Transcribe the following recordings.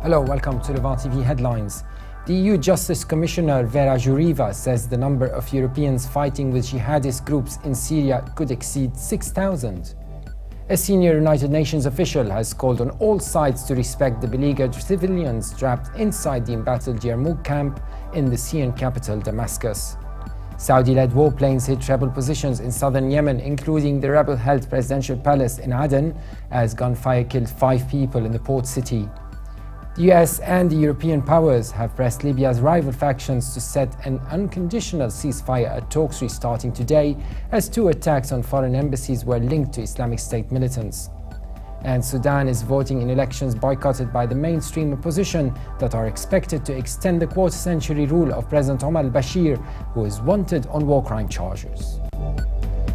Hello, welcome to Levant TV Headlines. The EU Justice Commissioner Vera Jouriva says the number of Europeans fighting with jihadist groups in Syria could exceed 6,000. A senior United Nations official has called on all sides to respect the beleaguered civilians trapped inside the embattled Yarmouk camp in the Syrian capital Damascus. Saudi-led warplanes hit rebel positions in southern Yemen, including the rebel-held presidential palace in Aden, as gunfire killed 5 people in the port city. The US and the European powers have pressed Libya's rival factions to set an unconditional ceasefire at talks restarting today, as 2 attacks on foreign embassies were linked to Islamic State militants. And Sudan is voting in elections boycotted by the mainstream opposition that are expected to extend the quarter-century rule of President al-Bashir, who is wanted on war crime charges.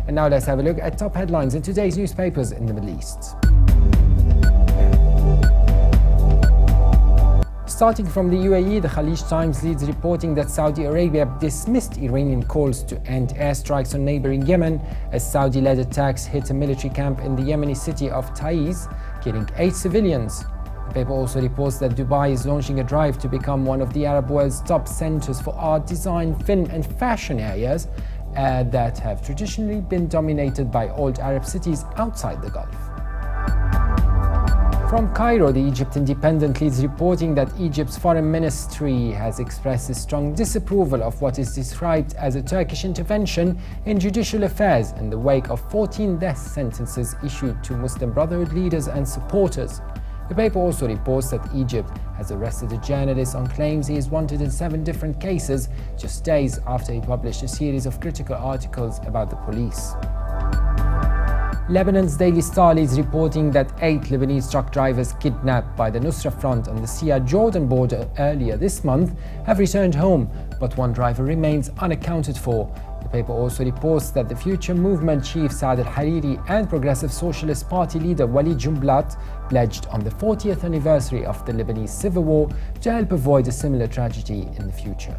And now let's have a look at top headlines in today's newspapers in the Middle East. Starting from the UAE, the Khalij Times leads reporting that Saudi Arabia dismissed Iranian calls to end airstrikes on neighboring Yemen, as Saudi-led attacks hit a military camp in the Yemeni city of Taiz, killing 8 civilians. The paper also reports that Dubai is launching a drive to become one of the Arab world's top centers for art, design, film and fashion areas that have traditionally been dominated by old Arab cities outside the Gulf. From Cairo, the Egypt Independent leads reporting that Egypt's foreign ministry has expressed a strong disapproval of what is described as a Turkish intervention in judicial affairs in the wake of 14 death sentences issued to Muslim Brotherhood leaders and supporters. The paper also reports that Egypt has arrested a journalist on claims he is wanted in 7 different cases, just days after he published a series of critical articles about the police. Lebanon's Daily Star is reporting that 8 Lebanese truck drivers kidnapped by the Nusra Front on the Syria-Jordan border earlier this month have returned home, but 1 driver remains unaccounted for. The paper also reports that the Future Movement chief Saad al-Hariri and Progressive Socialist Party leader Walid Jumblat pledged on the 40th anniversary of the Lebanese civil war to help avoid a similar tragedy in the future.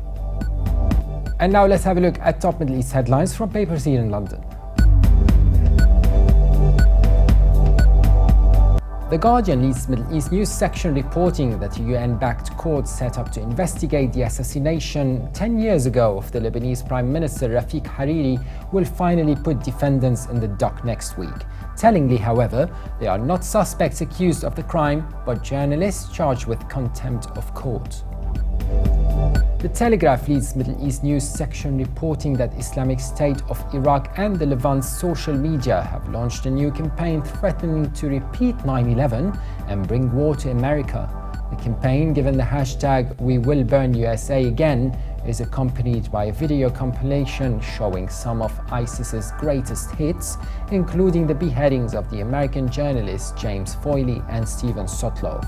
And now let's have a look at top Middle East headlines from papers here in London. The Guardian leads Middle East news section reporting that a UN-backed court set up to investigate the assassination 10 years ago of the Lebanese Prime Minister Rafiq Hariri will finally put defendants in the dock next week. Tellingly, however, they are not suspects accused of the crime, but journalists charged with contempt of court. The Telegraph leads Middle East news section reporting that Islamic State of Iraq and the Levant's social media have launched a new campaign threatening to repeat 9/11 and bring war to America. The campaign, given the hashtag #WeWillBurnUSA again, is accompanied by a video compilation showing some of ISIS's greatest hits, including the beheadings of the American journalists James Foley and Stephen Sotloff.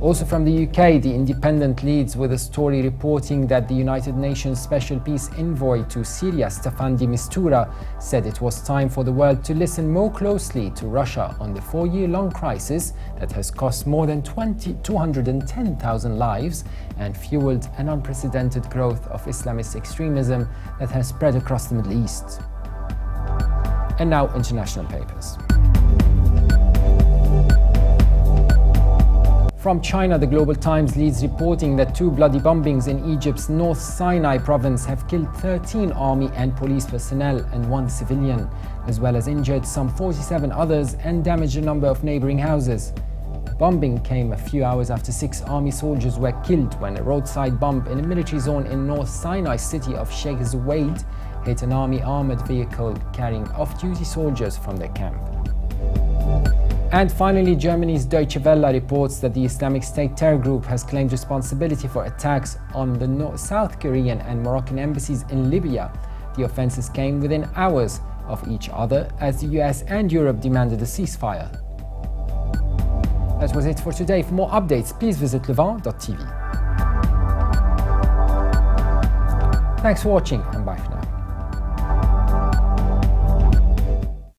Also from the UK, the Independent leads with a story reporting that the United Nations Special Peace Envoy to Syria, Staffan de Mistura, said it was time for the world to listen more closely to Russia on the 4-year-long crisis that has cost more than 210,000 lives and fueled an unprecedented growth of Islamist extremism that has spread across the Middle East. And now international papers. From China, the Global Times leads reporting that 2 bloody bombings in Egypt's North Sinai province have killed 13 army and police personnel and 1 civilian, as well as injured some 47 others and damaged a number of neighboring houses. The bombing came a few hours after 6 army soldiers were killed when a roadside bomb in a military zone in North Sinai city of Sheikh Zayed hit an army armored vehicle carrying off-duty soldiers from their camp. And finally, Germany's Deutsche Welle reports that the Islamic State terror group has claimed responsibility for attacks on the South Korean and Moroccan embassies in Libya. The offenses came within hours of each other as the US and Europe demanded a ceasefire. That was it for today. For more updates, please visit levant.tv. Thanks for watching and bye for now.